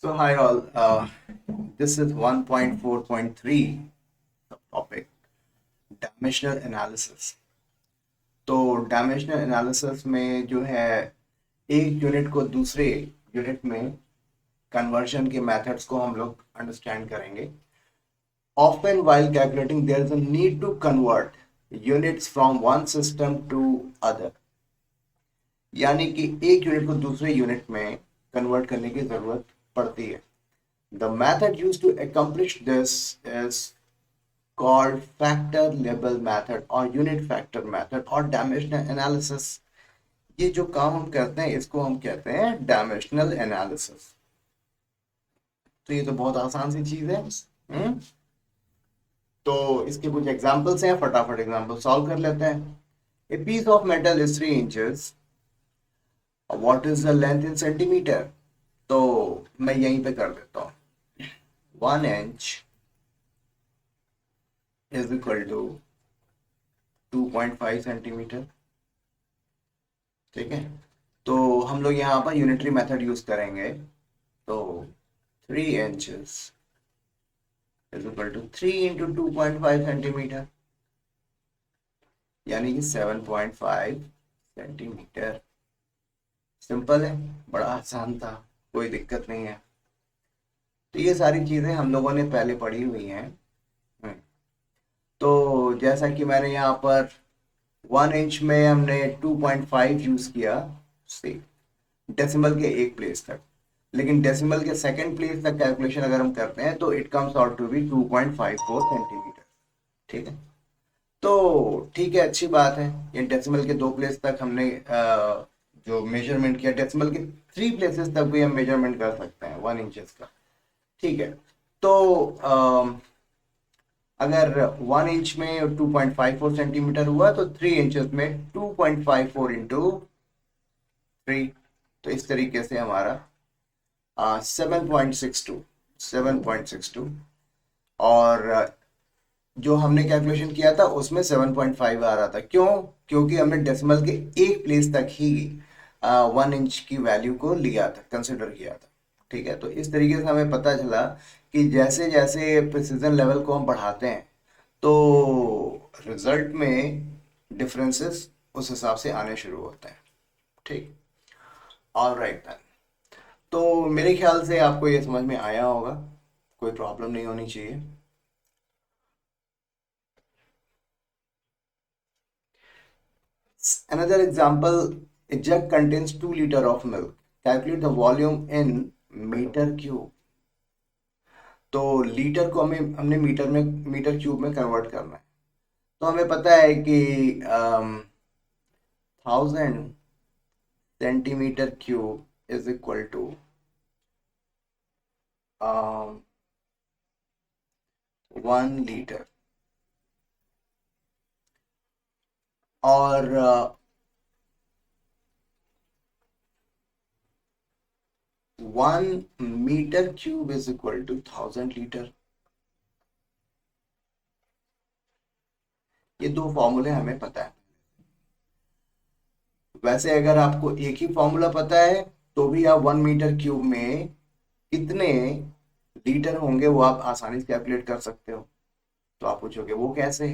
So hi all, this is 1.4.3 topic dimensional analysis. तो dimensional analysis में जो है एक यूनिट को दूसरे यूनिट में कन्वर्जन के मेथड्स को हम लोग अंडरस्टैंड करेंगे। Often while calculating there is a need to convert units from one system to other, यानी कि एक यूनिट को दूसरे यूनिट में कन्वर्ट करने की जरूरत पड़ती है। The method used to accomplish this is called factor label method or unit factor method और dimensional analysis। ये जो काम हम करते हैं इसको हम कहते हैं dimensional analysis। तो ये तो बहुत आसान सी चीज है। हम्म तो इसके कुछ एग्जांपल्स हैं, फटाफट एग्जांपल सॉल्व कर लेते हैं। A piece of metal is 3 inches. What is the length in centimeter? तो मैं यहीं पे कर देता हूँ। 1 inch is equal to 2.5 centimetre. ठीक है, तो हम लोग यहाँ पर यूनिटरी मेथड यूज करेंगे। तो 3 inches is equal to 3 into 2.5 centimetre, यानी कि 7.5 सेंटीमीटर। सिंपल है, बड़ा आसान था, कोई दिक्कत नहीं है। तो ये सारी चीजें हम लोगों ने पहले पढ़ी हुई हैं। हम्म, तो जैसा कि मैंने यहाँ पर 1 इंच में हमने 2.5 यूज किया से डेसिमल के एक प्लेस तक, लेकिन डेसिमल के सेकंड प्लेस तक कैलकुलेशन अगर हम करते हैं तो it comes out to be 2.54 centimetre. ठीक है, तो ठीक है, अच्छी बात है। ये डेसिमल के दो प्लेस तक हमने जो मेजरमेंट किया, डेसिमल के 3 प्लेसेस तक भी हम मेजरमेंट कर सकते हैं 1 इंचेस का। ठीक है, तो अगर 1 इंच में 2.54 सेंटीमीटर हुआ तो 3 इंचेस में 2.54 इंटू 3, तो इस तरीके से हमारा 7.62 और जो हमने कैलकुलेशन किया था उसमें 7.5 आ रहा था। क्यों? क्योंकि हमने डेसिमल के एक प्लेस तक ही 1 इंच की वैल्यू को लिया था, कंसिडर किया था। ठीक है, तो इस तरीके से हमें पता चला कि जैसे जैसे प्रिसीजन लेवल को हम बढ़ाते हैं तो रिजल्ट में डिफरेंसेस उस हिसाब से आने शुरू होते हैं। ठीक, ऑल राइट देन। तो मेरे ख्याल से आपको ये समझ में आया होगा, कोई प्रॉब्लम नहीं होनी चाहिए। Another example, a jug contains 2 liter of milk. Calculate the volume in metre cube. तो लीटर को हमने मीटर क्यूब में कन्वर्ट करना है। तो हमें पता है कि 1000 centimetre cube is equal to 1 litre. और 1 metre cube is equal to 1000 litre. ये दो फॉर्मूले हमें पता है। वैसे अगर आपको एक ही फॉर्मूला पता है तो भी आप 1 मीटर क्यूब में कितने लीटर होंगे वो आप आसानी से कैलकुलेट कर सकते हो। तो आप पूछोगे वो कैसे?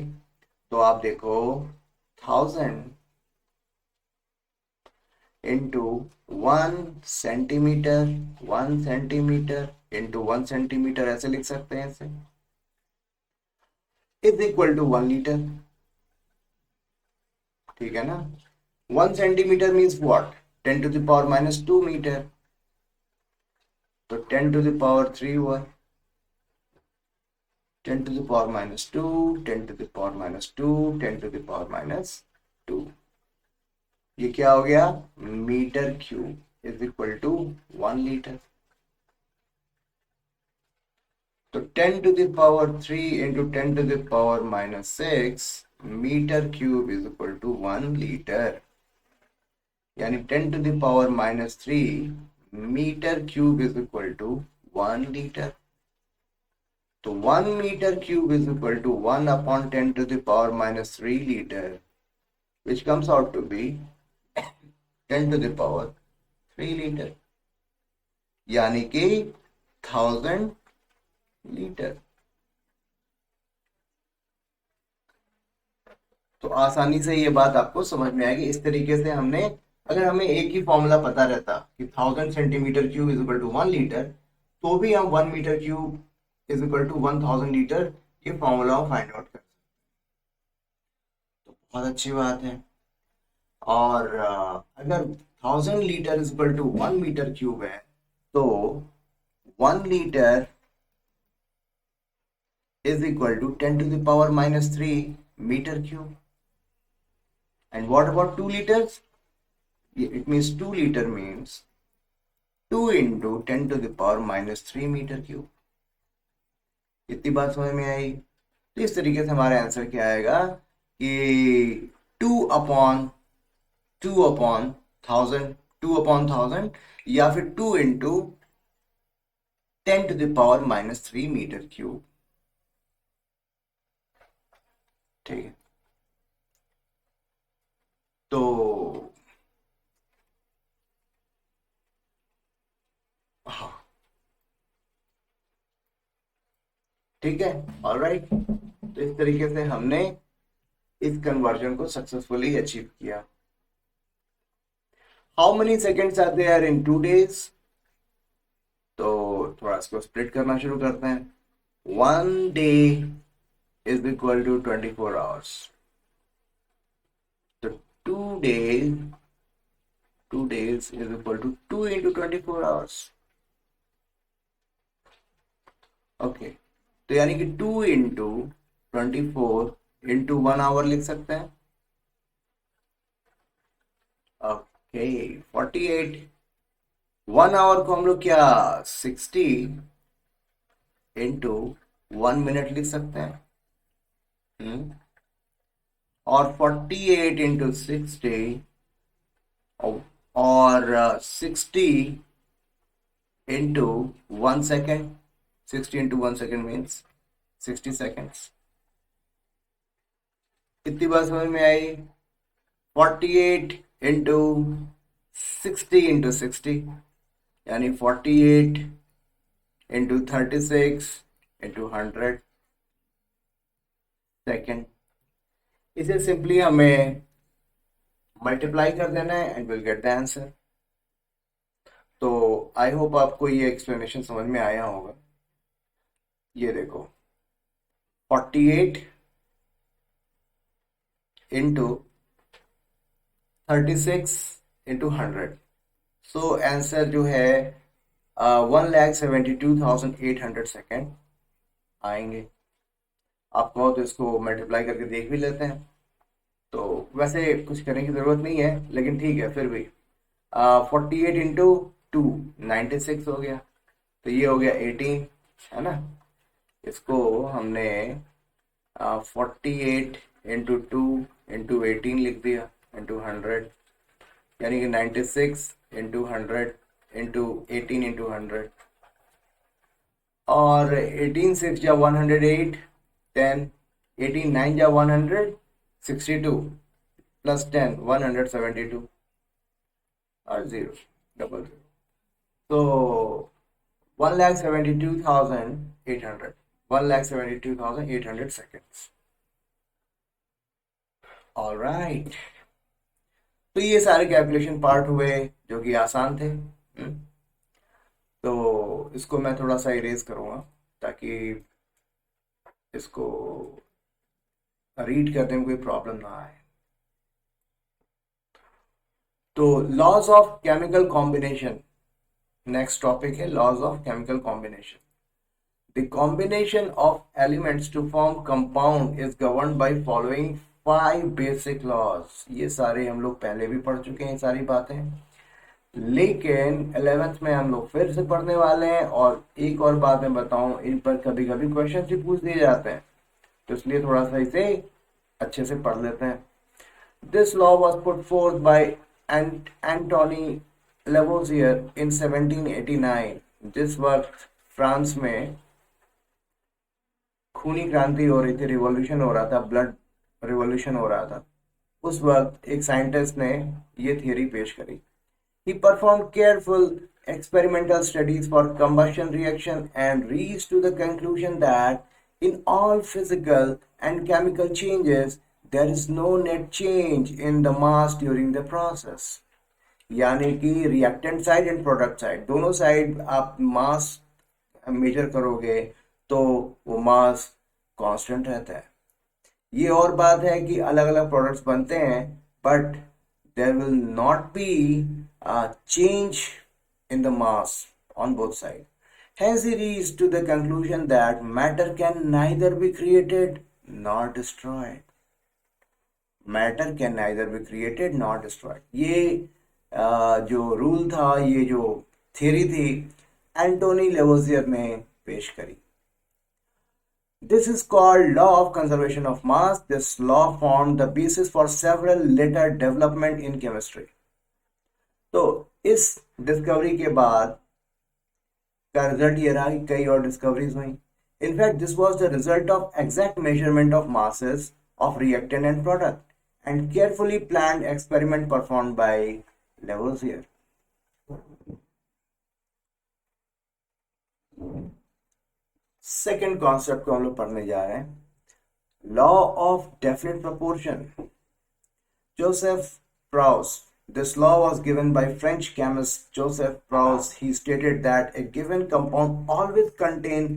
तो आप देखो, 1000 into 1 centimetre, 1 centimetre into 1 centimetre, ऐसे लिख सकते हैं इसे, इज इक्वल टू 1 लीटर। ठीक है ना? 1 सेंटीमीटर मीन्स व्हाट? 10⁻⁻² मीटर। तो 10⁻³ हुआ, 10⁻², 10⁻², 10⁻²। ये क्या हो गया? Metre cube is equal to 1 litre. तो 10⁻³ into 10⁻⁻6 metre cube is equal to 1 litre, यानी 10⁻³ metre cube is equal to 1 litre. तो 1 metre cube is equal to 1 upon 10⁻³ litre, which comes out to be 10⁻³ litre, यानी कि 1000 litre. तो आसानी से ये बात आपको समझ में आएगी। इस तरीके से हमने, अगर हमें एक ही फॉर्मूला पता रहता कि 1000 centimetre cube is equal to 1 litre, तो भी हम 1 metre cube is equal to 1000 litre ये फॉर्मूला फाइंड आउट कर। तो बहुत अच्छी बात है। और अगर 1000 litre is equal to 1 metre cube है, तो 1 litre is equal to 10 to the power minus 3 meter cube. And what about 2 liters? It means 2 liter means 2 into 10 to the power minus 3 meter cube. इतनी बात समझ में आई? तो इस तरीके से हमारा आंसर क्या आएगा कि 2 upon 1000 या फिर 2 into 10 to the power minus 3 meter cube। ठीक है, तो हाँ, ठीक है, ऑलराइट। तो इस तरीके से हमने इस कन्वर्जन को सक्सेसफुली अचीव किया। How many seconds are there in 2 days? तो थोड़ा इसको स्प्लिट करना शुरू करते हैं। 1 day is equal to 24 hours. तो 2 days is equal to 2 into 24 hours. Okay, तो यानी कि 2 into 24 into 1 आवर लिख सकते हैं। ओके, 48। 1 आवर को हम लोग क्या 60 into 1 मिनट लिख सकते हैं। और 48 into 60 और 60 into 1 second. 60 into 1 second means 60 seconds। इतनी बात समझ में आई? 48 into 60 into 60 यानी 48 into 36 into 100 सेकेंड। इसे सिंपली हमें मल्टीप्लाई कर देना है and will get the answer. तो आई होप आपको ये एक्सप्लेनेशन समझ में आया होगा। ये देखो, 48 into 36 into 100। सो आंसर जो है 1,72,800 सेकेंड आएंगे। आप कहो तो इसको मल्टीप्लाई करके देख भी लेते हैं। तो वैसे कुछ करने की ज़रूरत नहीं है, लेकिन ठीक है फिर भी। 48 इंटू 2 96 हो गया, तो ये हो गया 18, है ना। इसको हमने 48 इंटू 2 इंटू 18 लिख दिया इंटू 100, यानी कि 96 इंटू 100 इंटू 18 इंटू 100। और 18 6 जा 108, 10 18 9 जा 162 प्लस 10 172 और 0 डबल 0। तो 1,72,800 1,72,800 सेकेंड्स। ऑलराइट, तो ये सारे कैलकुलेशन पार्ट हुए जो कि आसान थे। तो इसको मैं थोड़ा सा इरेज करूँगा ताकि इसको रीड करने में कोई प्रॉब्लम ना आए। तो laws of chemical combination, next topic है laws of chemical combination. The combination of elements to form compound is governed by following 5 basic laws. ये सारे हम लोग पहले भी पढ़ चुके हैं सारी बातें, लेकिन 11th में हम लोग फिर से पढ़ने वाले हैं। और एक और बात मैं बताऊं, इन पर कभी कभी क्वेश्चन भी पूछ दिए जाते हैं, तो इसलिए थोड़ा सा इसे अच्छे से पढ़ लेते हैं। This law was put forth by Antoine Lavoisier in 1789। जिस वक्त फ्रांस में खूनी क्रांति हो रही थी, रिवॉल्यूशन हो रहा था, ब्लड रिवॉल्यूशन हो रहा था, उस वक्त एक साइंटिस्ट ने ये थियरी पेश करी। He performed careful experimental studies for combustion reaction and reached to the conclusion that in all physical and chemical changes, there is no net change in the mass during the process. यानी कि reactant side and product side दोनों side आप मास major करोगे तो वो mass constant रहता है. ये और बात है कि अलग अलग प्रोडक्ट्स बनते हैं but there will not be change in the mass on both sides. Hence, he reached to the conclusion that matter can neither be created nor destroyed. Matter can neither be created nor destroyed. ये जो rule था, ये जो theory थी, Antony Lavoisier ने पेश करी. This is called law of conservation of mass. This law formed the basis for several later development in chemistry. तो इस डिस्कवरी के बाद का रिजल्ट ये रहा कि कई और डिस्कवरीज हुई. In fact this was the result of exact measurement of masses of reactant and product and carefully planned experiment performed by Lavoisier. Second concept को हम लोग पढ़ने जा रहे हैं, law of definite proportion. Joseph प्राउस. This law was given by French chemist Joseph Proust. He stated that a given compound always contains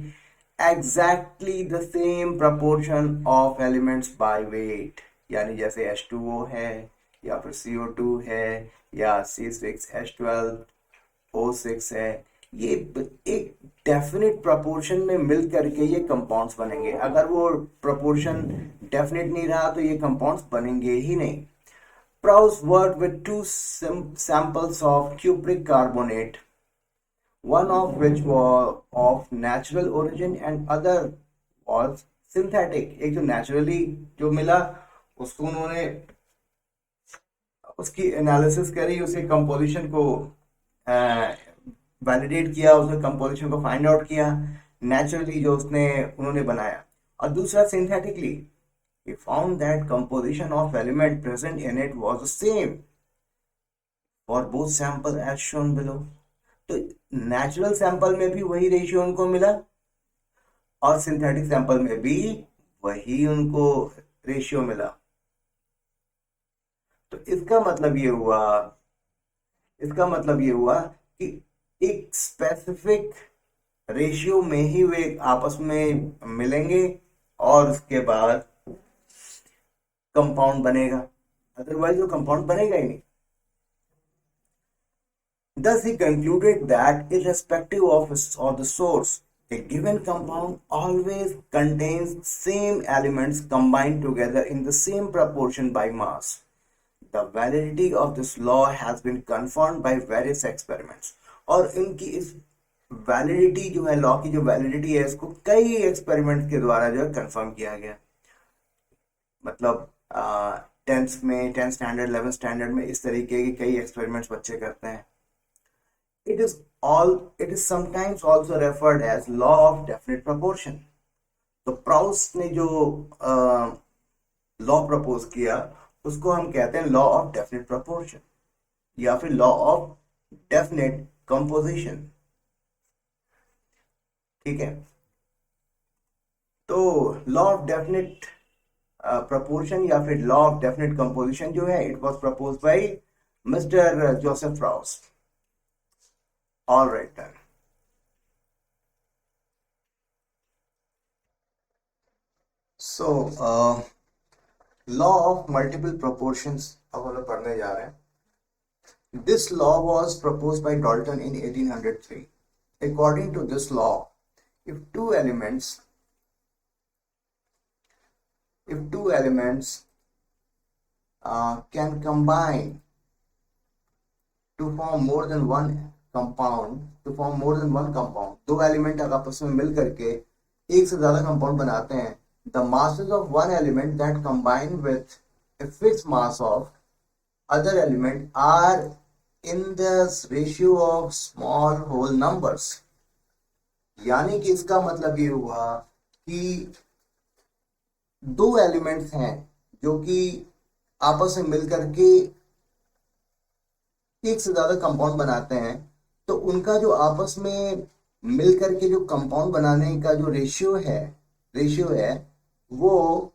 exactly the same proportion of elements by weight. यानी जैसे H2O है या फिर CO2 है या C6H12O6 है, ये एक डेफिनेट प्रोपोर्शन में मिल करके ये कंपाउंड्स बनेंगे. अगर वो प्रोपोर्शन डेफिनेट नहीं रहा तो ये कंपाउंड्स बनेंगे ही नहीं. Proust worked with two samples of cupric carbonate, one of which was of natural origin and other was synthetic. एक जो naturally जो मिला उसको उन्होंने उसकी एनालिसिस करी, उसके कंपोजिशन को वैलिडेट किया, उसके कंपोजिशन को फाइंड आउट किया नेचुरली जो उन्होंने बनाया, और दूसरा synthetically. He found that composition of element present in it was the same for both samples as shown below. तो नेचुरल सैंपल में भी वही रेशियो उनको मिला और सिंथेटिक सैंपल में भी वही उनको रेशियो मिला. तो इसका मतलब ये हुआ कि एक स्पेसिफिक रेशियो में ही वे आपस में मिलेंगे और उसके बाद कंपाउंड बनेगा, अदरवाइज वो कंपाउंड बनेगा ही नहीं. Thus he concluded that irrespective of the source, a given compound always contains same elements combined together in the same proportion by mass. The validity of this law has been confirmed by various experiments. और इनकी इस validity जो है, law की जो validity है, इसको कई एक्सपेरिमेंट के द्वारा जो है कंफर्म किया गया. मतलब 10th स्टैंडर्ड 11th स्टैंडर्ड में इस तरीके के कई एक्सपेरिमेंट्स बच्चे करते हैं. It is sometimes also referred as law of definite proportion. तो प्राउस्ट ने जो लॉ प्रपोज किया उसको हम कहते हैं लॉ ऑफ डेफिनेट प्रोपोर्शन या फिर लॉ ऑफ डेफिनेट कंपोजिशन. ठीक है, तो लॉ ऑफ डेफिनेट proportion या फिर law of definite composition जो है, it was proposed by Mr. Joseph Proust. All right then. So law of multiple proportions अब हम लोग पढ़ने जा रहे हैं. This law was proposed by Dalton in 1803. According to this law, if two elements can combine to form more than one compound, दो element अगर आपस में मिल करके एक से ज्यादा कंपाउंड बनाते हैं, the masses of one element that combine with a fixed mass of other element are in the ratio of small whole numbers. यानी कि इसका मतलब ये हुआ कि दो एलिमेंट्स हैं जो कि आपस में मिलकर के एक से ज्यादा कंपाउंड बनाते हैं, तो उनका जो आपस में मिल करके जो कंपाउंड बनाने का जो रेशियो है वो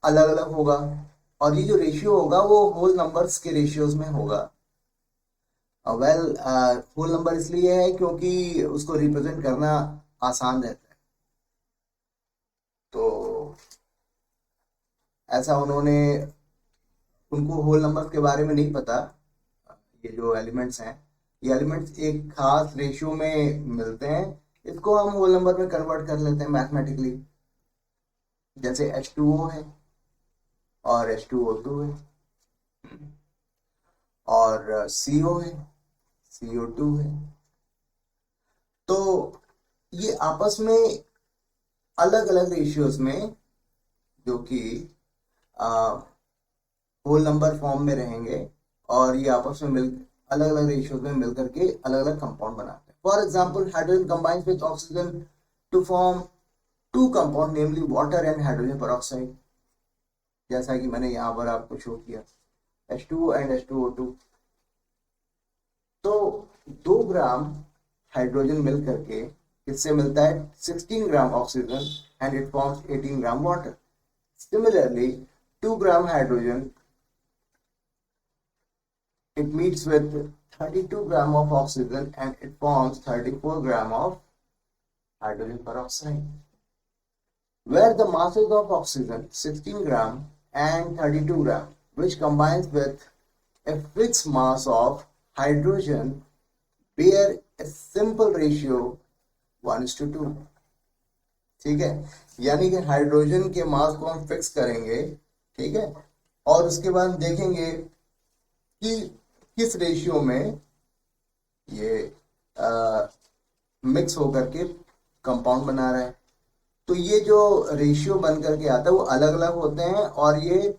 अलग अलग होगा। और ये जो रेशियो होगा वो होल नंबर्स के रेशियोज में होगा। वेल, होल नंबर इसलिए है क्योंकि उसको रिप्रेजेंट करना आसान रहता है। तो ऐसा उनको होल नंबर के बारे में नहीं पता। ये जो एलिमेंट्स हैं, ये एलिमेंट्स एक खास रेशियो में मिलते हैं, इसको हम होल नंबर में कन्वर्ट कर लेते हैं मैथमेटिकली। जैसे H2O है और H2O2 है, और CO है, CO2 है। तो ये आपस में अलग अलग रेशियोज में, जो कि होल नंबर फॉर्म में रहेंगे, और ये आपस में मिल अलग अलग रेशियोज में मिल करके अलग अलग कंपाउंड बनाते हैं। For example, hydrogen combines with oxygen to form two compound, namely water and hydrogen peroxide, जैसा कि मैंने यहाँ पर आपको शो किया, H2O एंड H2O2। तो 2 ग्राम हाइड्रोजन मिल करके इससे मिलता है 16 gram oxygen and it forms 18 gram water. Similarly, 2 gram hydrogen, it meets with 32 gram of oxygen and it forms 34 gram of hydrogen peroxide. Where the masses of oxygen 16 gram and 32 gram, which combines with a fixed mass of hydrogen, bear a simple ratio 1:2। ठीक है, यानी कि hydrogen के मास को हम fix करेंगे, ठीक है, और उसके बाद देखेंगे कि किस रेशियो में ये मिक्स होकर के कंपाउंड बना रहा है। तो ये जो रेशियो बन करके आता है वो अलग अलग होते हैं, और ये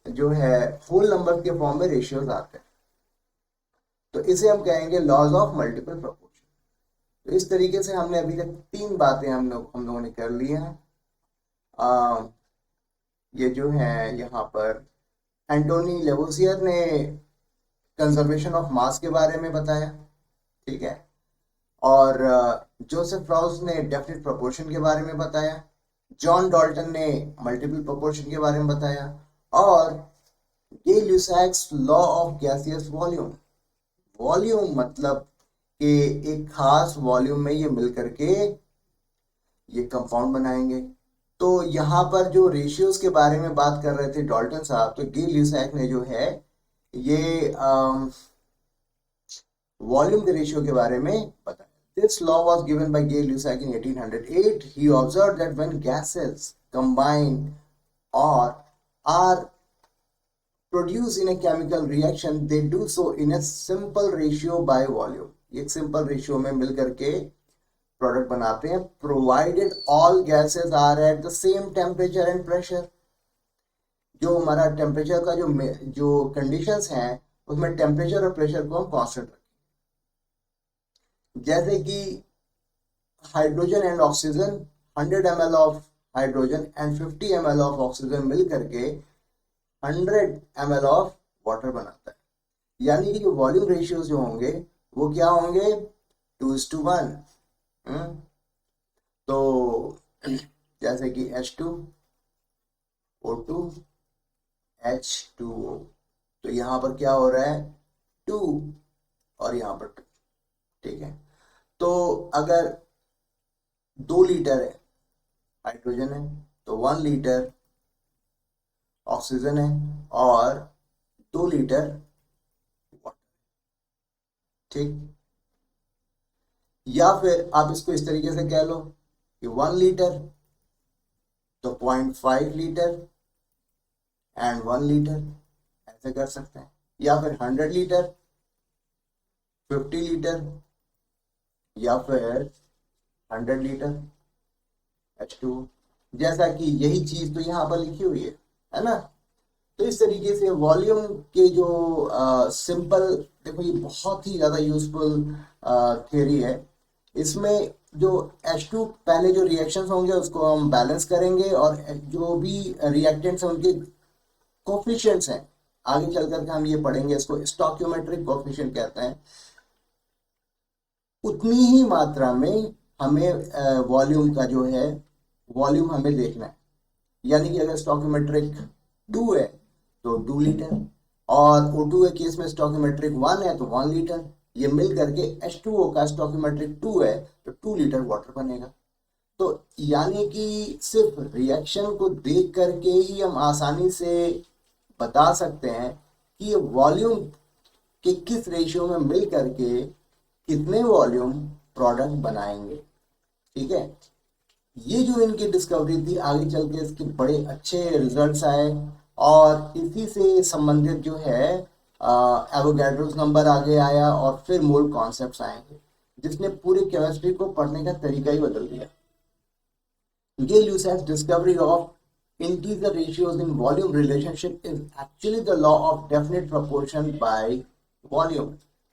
जो है होल नंबर के फॉर्म में रेशियोज आते हैं। तो इसे हम कहेंगे लॉज ऑफ मल्टीपल प्रोपोर्शन। तो इस तरीके से हमने अभी तक 3 बातें हम लोगों ने कर ली हैं। ये जो है यहाँ पर एंटोनी लेवोसियर ने कंजर्वेशन ऑफ मास के बारे में बताया, ठीक है, और जोसेफ राउस ने डेफिनेट प्रोपोर्शन के बारे में बताया, जॉन डॉल्टन ने मल्टीपल प्रोपोर्शन के बारे में बताया, और Gay Lussac's law of gaseous volume. Volume मतलब कि एक खास वॉल्यूम में ये मिल करके ये कंपाउंड बनाएंगे। तो यहाँ पर जो रेशियोज के बारे में बात कर रहे थे डॉल्टन साहब, तो गे ल्यूसैक ने जो है ये वॉल्यूम के रेशियो के बारे में बताया। This law was given by Gay Lussac in 1808. He observed that when gases combine or are produced in a chemical reaction, they do so in a simple ratio by volume. एक simple ratio में मिल करके product बनाते हैं, provided all gases are at the same temperature and pressure। जो हमारा temperature का जो conditions हैं उसमें टेम्परेचर और प्रेशर को हम कांस्टेंट रखें। जैसे कि hydrogen and oxygen, 100 ml of hydrogen and 50 ml of oxygen मिल करके 100 ml ऑफ वाटर बनाता है। यानी कि जो वॉल्यूम रेशियोज जो होंगे वो क्या होंगे, 2:1। तो जैसे कि H2O2 H2O, तो यहाँ पर क्या हो रहा है, 2 और यहाँ पर 2, ठीक है। तो अगर 2 लीटर है हाइड्रोजन है तो 1 लीटर ऑक्सीजन है और 2 लीटर वाटर, ठीक। या फिर आप इसको इस तरीके से कह लो कि 1 लीटर तो 0.5 लीटर एंड 1 लीटर, ऐसे कर सकते हैं। या फिर 100 लीटर, 50 लीटर, या फिर 100 लीटर H2O, जैसा कि यही चीज तो यहाँ पर लिखी हुई है ना। तो इस तरीके से वॉल्यूम के जो सिंपल, देखो ये बहुत ही ज्यादा यूजफुल थ्योरी है। इसमें जो H2 पहले जो रिएक्शंस होंगे उसको हम बैलेंस करेंगे, और जो भी रिएक्टेंट्स हैं उनके कोफिशिएंट्स हैं, आगे चल करके हम ये पढ़ेंगे, इसको स्टोइकियोमेट्रिक कोफिशिएंट कहते हैं। उतनी ही मात्रा में हमें वॉल्यूम का जो है वॉल्यूम हमें देखना है। यानी कि अगर स्टोइकोमेट्रिक 2 है तो 2 लीटर, और O2 के केस में स्टोइकोमेट्रिक 1 है तो 1 लीटर। ये मिल करके H2O का स्टोइकोमेट्रिक 2 है तो 2 लीटर वाटर बनेगा। तो यानी कि सिर्फ रिएक्शन को देख करके ही हम आसानी से बता सकते हैं कि ये वॉल्यूम के किस रेशियो में मिल करके कितने वॉल्यूम प्रोडक्ट बनाएंगे। ठीक है, ये जो इनकी डिस्कवरी थी आगे चल के इसके बड़े अच्छे रिजल्ट्स आए, और इसी से संबंधित जो है एवोगैड्रोस नंबर आगे आया, और फिर मोल कॉन्सेप्ट्स आएंगे जिसने पूरी केमिस्ट्री को पढ़ने का तरीका ही बदल दिया। Gay-Lussac's discovery of integer ratios in volume relationship is actually the law of definite proportion by volume.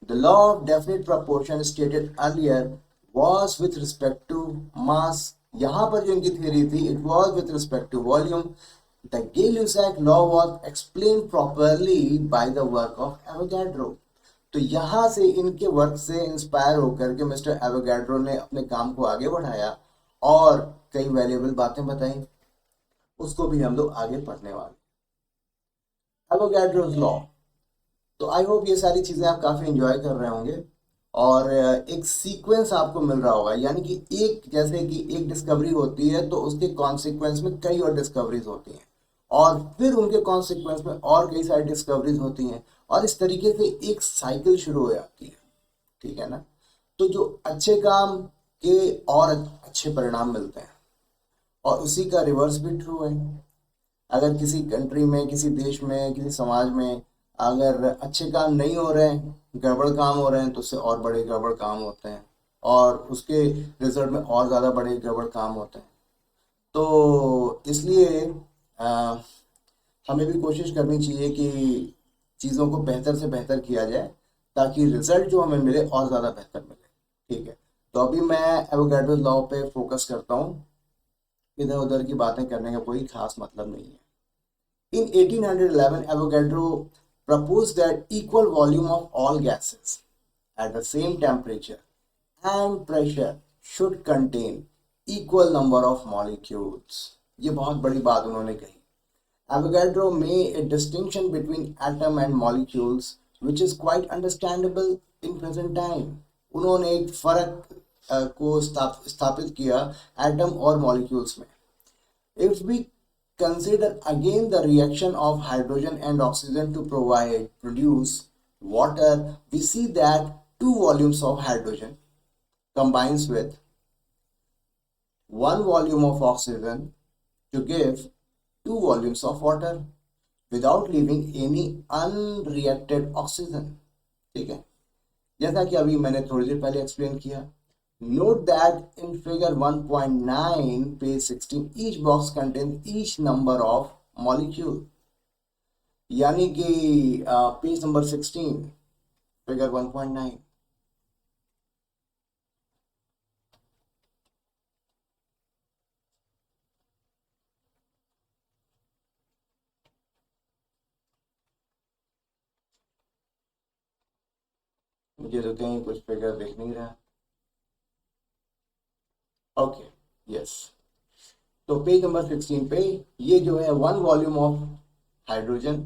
The law of definite proportion stated earlier was with respect to mass. यहाँ पर जो इनकी theory थी, it was with respect to volume. The Gay-Lussac law was explained properly by the work of Avogadro. तो यहाँ से इनके work से इंस्पायर होकर के मिस्टर एवोगैड्रो ने अपने काम को आगे बढ़ाया और कई वैल्यूएबल बातें बताई, उसको भी हम लोग आगे पढ़ने वाले। एवोगैड्रोस लॉ, तो आई होप ये सारी चीजें आप काफी एंजॉय कर रहे होंगे, और एक सीक्वेंस आपको मिल रहा होगा। यानी कि एक जैसे कि एक डिस्कवरी होती है तो उसके कॉन्सिक्वेंस में कई और डिस्कवरीज होती हैं, और फिर उनके कॉन्सिक्वेंस में और कई सारी डिस्कवरीज होती हैं, और इस तरीके से एक साइकिल शुरू हो जाती है। ठीक है ना, तो जो अच्छे काम के और अच्छे परिणाम मिलते हैं, और उसी का रिवर्स भी ट्रू है। अगर किसी कंट्री में, किसी देश में, किसी समाज में अगर अच्छे काम नहीं हो रहे हैं, गड़बड़ काम हो रहे हैं, तो उससे और बड़े गड़बड़ काम होते हैं, और उसके रिजल्ट में और ज़्यादा बड़े गड़बड़ काम होते हैं। तो इसलिए अ, हमें भी कोशिश करनी चाहिए कि चीज़ों को बेहतर से बेहतर किया जाए, ताकि रिजल्ट जो हमें मिले और ज़्यादा बेहतर मिले। ठीक है, तो अभी मैं एवोगैड्रो लॉ पे फोकस करता हूँ, इधर उधर की बातें करने का कोई खास मतलब नहीं है। In 1811, Avogadro proposed that equal volume of all gases at the same temperature and pressure should contain equal number of molecules. ये बहुत बड़ी बात उन्होंने कही। Avogadro made a distinction between atom and molecules, which is quite understandable in present time. उन्होंने एक फर्क को स्थापित किया एटम और मॉलिक्यूल्स में। If we consider again the reaction of hydrogen and oxygen to produce water, we see that 2 volumes of hydrogen combines with 1 volume of oxygen to give 2 volumes of water without leaving any unreacted oxygen. ठीक है, जैसा कि अभी मैंने थोड़ी देर पहले explain किया। Note that in figure 1.9 page 16 each box contains each number of molecule। यानी कि पेज नंबर 16 फिगर 1.9। मुझे तो कहीं कुछ फिगर दिख नहीं रहा। ओके, यस, तो पेज नंबर 16 पे ये जो है 1 volume of hydrogen,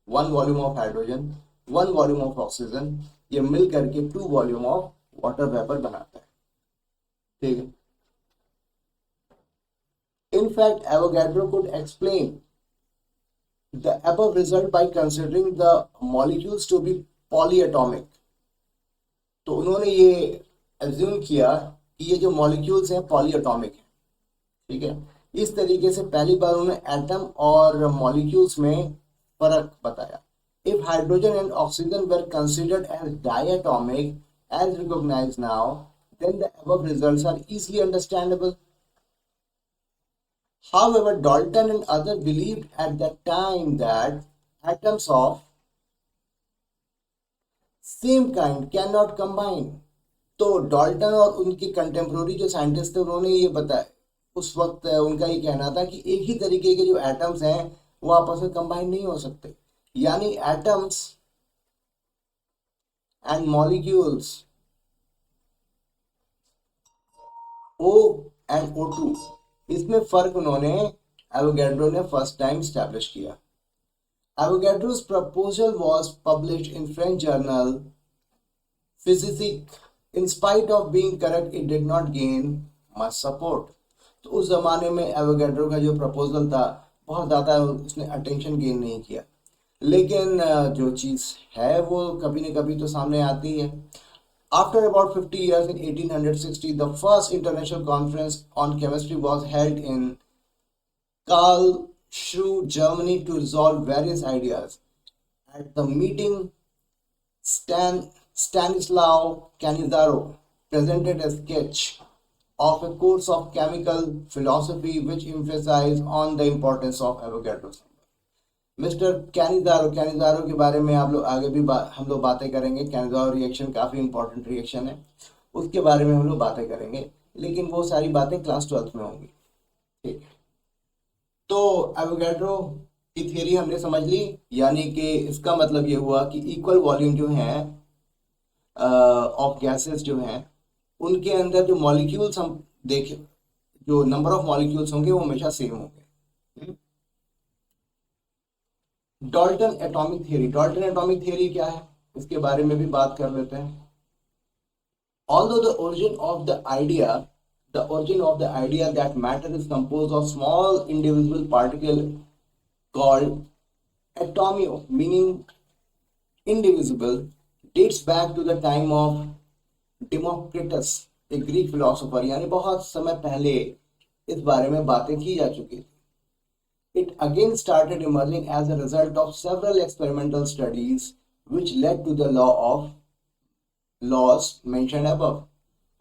1 volume of hydrogen, 1 volume of oxygen, ये मिल करके 2 वॉल्यूम ऑफ वाटर वेपर बनाता है। ठीक है, in fact Avogadro could explain the above result by considering the molecules to be polyatomic। तो उन्होंने ये एज्यूम किया कि ये जो मॉलिक्यूल्स हैं पॉलीएटॉमिक है। ठीक है, इस तरीके से पहली बार उन्होंने एटम और मॉलिक्यूल्स में फर्क बताया। If hydrogen and oxygen were considered as diatomic as recognised now, then the above results are easily understandable। However, Dalton and others believed at that time that atoms of same kind cannot combine। तो Dalton और उनके contemporary जो scientist थे उन्होंने ये बताया, उस वक्त उनका ये कहना था कि एक ही तरीके के जो एटम्स हैं वो आपस में कंबाइन नहीं हो सकते। यानी atoms and molecules O and O2, इसमें फर्क उन्होंने एवोगैड्रो ने फर्स्ट टाइम स्टैब्लिश किया. Avogadro's proposal was published in French journal Physique. In spite of being correct, it did not gain much support. तो उस जमाने में एवोगैड्रो का जो प्रपोजल था बहुत ज़्यादा उसने अटेंशन गेन नहीं किया, लेकिन जो चीज़ है वो कभी न कभी तो सामने आती है. After about 50 years, in 1860, the first international conference on chemistry was held in Karlsruhe, Germany, to resolve various ideas. At the meeting, Stanislaw Canizaro presented a sketch of a course of chemical philosophy which emphasized on the importance of Avogadro's number. Mister Cannizzaro के बारे में आप लोग आगे भी हम लोग बातें करेंगे. कैनिजारो रिएक्शन काफ़ी इंपॉर्टेंट रिएक्शन है, उसके बारे में हम लोग बातें करेंगे, लेकिन वो सारी बातें क्लास 12th में होंगी. ठीक है, तो एवोगैड्रो की थियरी हमने समझ ली, यानी कि इसका मतलब ये हुआ कि इक्वल वॉल्यूम जो है ऑफ गैसेस जो हैं उनके अंदर जो मॉलिक्यूल्स हम देखें, जो नंबर ऑफ मॉलिक्यूल्स होंगे वो हमेशा सेम होंगे. Dalton atomic theory. Dalton atomic theory क्या है इसके बारे में भी बात कर लेते हैं. Although the origin of the idea that matter is composed of small indivisible particles called atomio, meaning indivisible, dates back to the time of Democritus, a Greek philosopher. यानी बहुत समय पहले इस बारे में बातें की जा चुकी थी. It again started emerging as a result of several experimental studies which led to the laws mentioned above.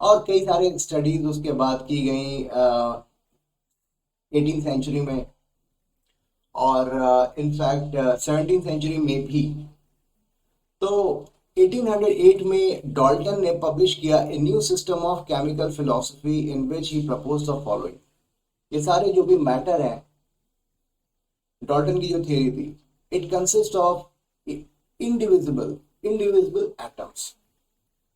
और कई सारे स्टडीज उसके बाद की गई 18th सेंचुरी में और इनफैक्ट 17th सेंचुरी में भी. तो 1808 में डाल्टन ने पब्लिश किया a new system of chemical philosophy in which he proposed the following. ये सारे जो भी मैटर हैं, डाल्टन की जो थियरी थी, it consist of indivisible atoms.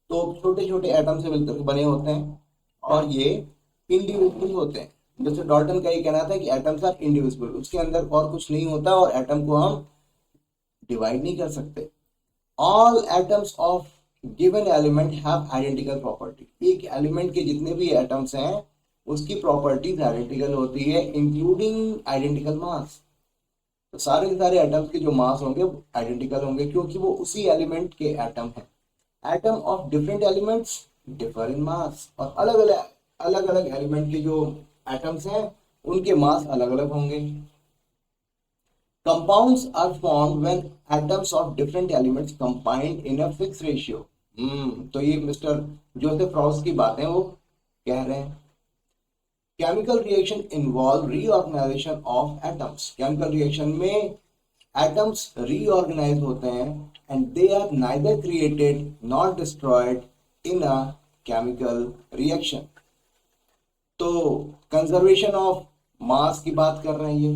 तो छोटे छोटे एटम से मिलकर बने होते हैं और ये इंडिविजिबल होते हैं. जैसे डाल्टन का ये कहना था कि एटम्स आर इंडिविजिबल, उसके अंदर और कुछ नहीं होता और एटम को हम डिवाइड नहीं कर सकते. All atoms of given element have identical property. एक एलिमेंट के जितने भी एटम्स हैं उसकी प्रॉपर्टीज आइडेंटिकल होती है, इंक्लूडिंग आइडेंटिकल मास. तो सारे के सारे एटम्स के जो मास होंगे वो आइडेंटिकल होंगे क्योंकि वो उसी एलिमेंट के एटम हैं. Atom of different elements differ in mass. और अलग अलग एलिमेंट के जो एटम्स हैं उनके मास अलग अलग होंगे. Compounds are formed when atoms of different elements combined in a fix ratio. तो ये मिस्टर जोसेफ रॉस की बातें वो कह रहे हैं. Chemical reaction involve reorganisation of atoms. Chemical reaction में एटम्स रीऑर्गेनाइज होते हैं and they are neither created nor destroyed in a chemical reaction. तो कंजर्वेशन ऑफ मास की बात कर रहे हैं ये,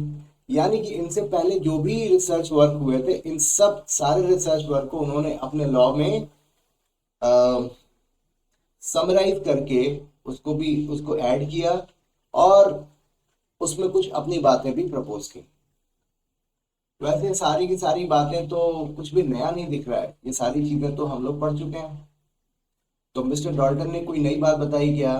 यानी कि इनसे पहले जो भी रिसर्च वर्क हुए थे इन सब सारे रिसर्च वर्क को उन्होंने अपने लॉ में समराइज करके उसको ऐड किया और उसमें कुछ अपनी बातें भी प्रपोज की. वैसे सारी की सारी बातें तो कुछ भी नया नहीं दिख रहा है, ये सारी चीजें तो हम लोग पढ़ चुके हैं. तो मिस्टर डाल्टन ने कोई नई बात बताई क्या?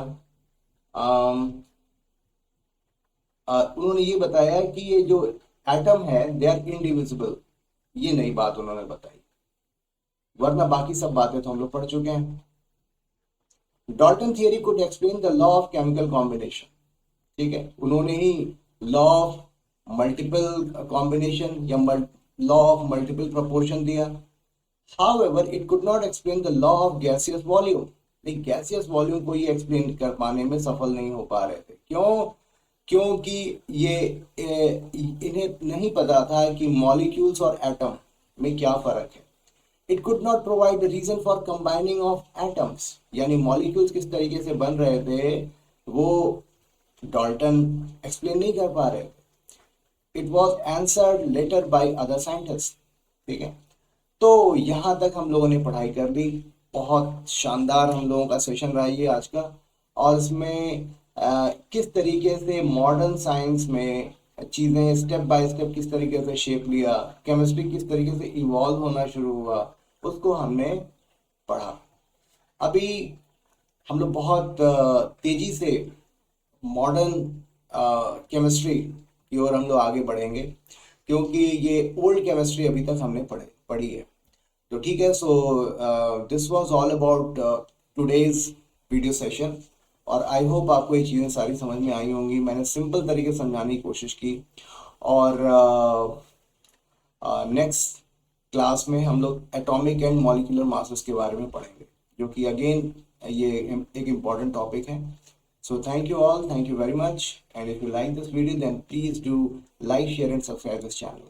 उन्होंने ये बताया कि ये जो एटम है दे आर इंडिविजिबल. ये नई बात उन्होंने बताई, वरना बाकी सब बातें तो हम लोग पढ़ चुके हैं. Dalton theory could explain the law of chemical combination. ठीक है, उन्होंने ही लॉ ऑफ मल्टीपल कॉम्बिनेशन या लॉ ऑफ मल्टीपल प्रोपोर्शन दिया. However, it could not explain the law of gaseous volume. लेकिन गैसियस वॉल्यूम को ये एक्सप्लेन कर पाने में सफल नहीं हो पा रहे थे. क्यों? क्योंकि ये इन्हें नहीं पता था कि मॉलिक्यूल्स और एटम में क्या फर्क है. It could not provide the reason for combining of atoms. यानी मॉलिक्यूल्स किस तरीके से बन रहे थे वो डाल्टन एक्सप्लेन नहीं कर पा रहे थे. It was answered later by other scientist. ठीक है, तो यहाँ तक हम लोगों ने पढ़ाई कर ली. बहुत शानदार हम लोगों का सेशन रहा ये आज का. और इसमें किस तरीके से मॉडर्न साइंस में चीज़ें स्टेप बाय स्टेप किस तरीके से शेप लिया, केमिस्ट्री किस तरीके से इवॉल्व होना शुरू हुआ, उसको हमने पढ़ा। अभी हम लोग बहुत तेजी से मॉडर्न केमिस्ट्री की ओर हम लोग आगे बढ़ेंगे, क्योंकि ये ओल्ड केमिस्ट्री अभी तक हमने पढ़ी है। तो ठीक है, so this was all about today's video session, और आई होप आपको ये चीज़ें सारी समझ में आई होंगी। मैंने सिंपल तरीके से समझाने की कोशिश की, और नेक्स्ट क्लास में हम लोग एटॉमिक एंड मॉलिक्यूलर मासेस के बारे में पढ़ेंगे, जो कि अगेन ये एक इम्पॉर्टेंट टॉपिक है। So thank you all, thank you very much, and if you like this video then please do like, share and subscribe this channel.